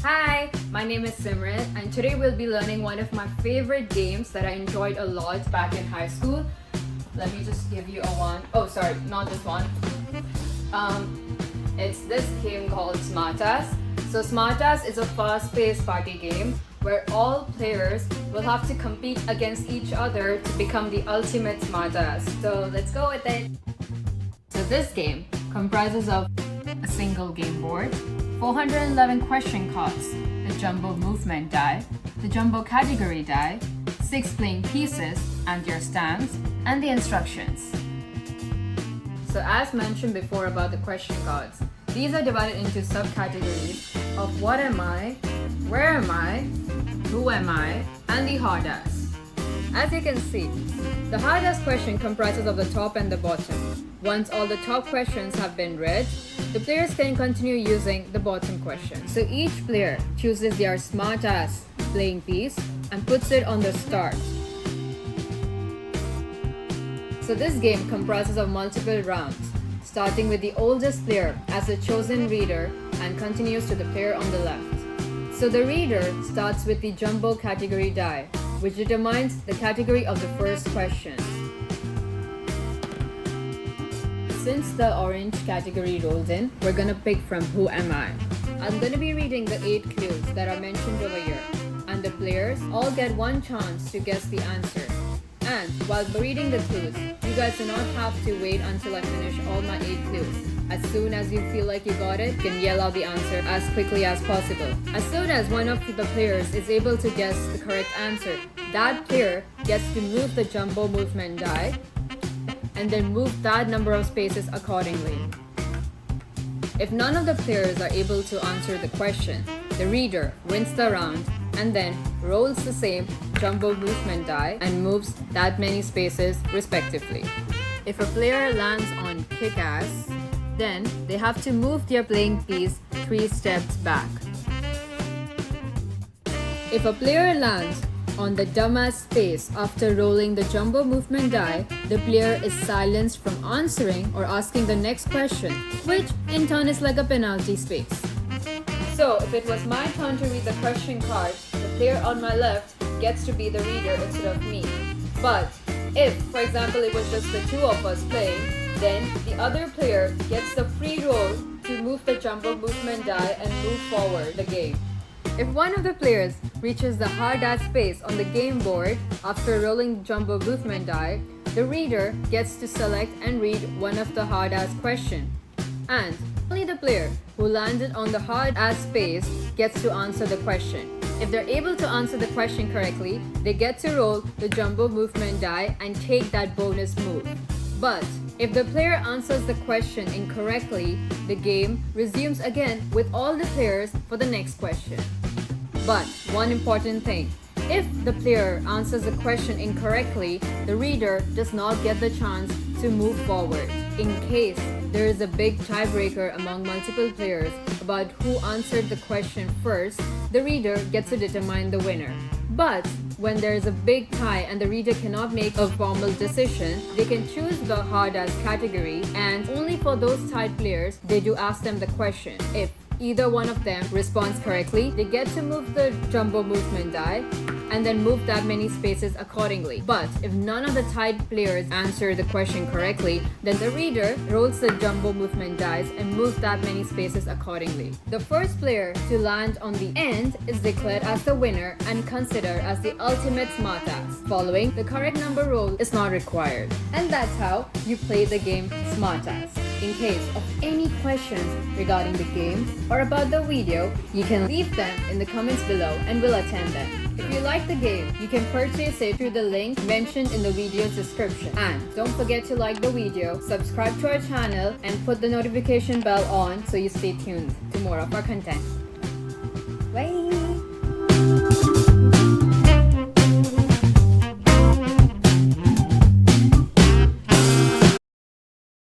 Hi, my name is Simran, and today we'll be learning one of my favorite games that I enjoyed a lot back in high school. Let me just give you a one. Oh, sorry, not this one. It's this game called Smartass. So Smartass is a fast-paced party game where all players will have to compete against each other to become the ultimate Smartass. So let's go with it. So this game comprises of a single game board, 411 question cards, the jumbo movement die, the jumbo category die, 6 playing pieces and their stands, and the instructions. So as mentioned before about the question cards, these are divided into subcategories of what am I, where am I, who am I, and the hard ass. As you can see, the hard ass question comprises of the top and the bottom. Once all the top questions have been read, the players can continue using the bottom question. So each player chooses their smart ass playing piece and puts it on the start. So this game comprises of multiple rounds, starting with the oldest player as the chosen reader and continues to the player on the left. So the reader starts with the jumbo category die, which determines the category of the first question. Since the orange category rolled in, we're gonna pick from who am I. I'm gonna be reading the 8 clues that are mentioned over here, and the players all get one chance to guess the answer. And while reading the clues, you guys do not have to wait until I finish all my 8 clues. As soon as you feel like you got it, you can yell out the answer as quickly as possible. As soon as one of the players is able to guess the correct answer, that player gets to move the jumbo movement die and then move that number of spaces accordingly. If none of the players are able to answer the question, the reader wins the round and then rolls the same jumbo movement die and moves that many spaces respectively. If a player lands on kick-ass, then they have to move their playing piece 3 steps back. If a player lands on the dumbass space after rolling the jumbo movement die, the player is silenced from answering or asking the next question, which in turn is like a penalty space. So if it was my turn to read the question card, the player on my left gets to be the reader instead of me. But if, for example, it was just the two of us playing, then the other player gets the free roll to move the jumbo movement die and move forward the game. If one of the players reaches the hard ass space on the game board after rolling jumbo movement die, the reader gets to select and read one of the hard ass question. And only the player who landed on the hard ass space gets to answer the question. If they're able to answer the question correctly, they get to roll the jumbo movement die and take that bonus move. But if the player answers the question incorrectly, the game resumes again with all the players for the next question. But one important thing, if the player answers the question incorrectly, the reader does not get the chance to move forward. In case there is a big tiebreaker among multiple players about who answered the question first, the reader gets to determine the winner. But when there is a big tie and the reader cannot make a formal decision, they can choose the hard ass category, and only for those tied players, they do ask them the question. If either one of them responds correctly, they get to move the jumbo movement die and then move that many spaces accordingly. But if none of the tied players answer the question correctly, then the reader rolls the jumbo movement dice and moves that many spaces accordingly. The first player to land on the end is declared as the winner and considered as the ultimate smartass. Following, the correct number roll is not required. And that's how you play the game Smartass. In case of any questions regarding the game or about the video, you can leave them in the comments below and we'll attend them. If you like the game, you can purchase it through the link mentioned in the video's description. And don't forget to like the video, subscribe to our channel, and put the notification bell on so you stay tuned to more of our content. Bye!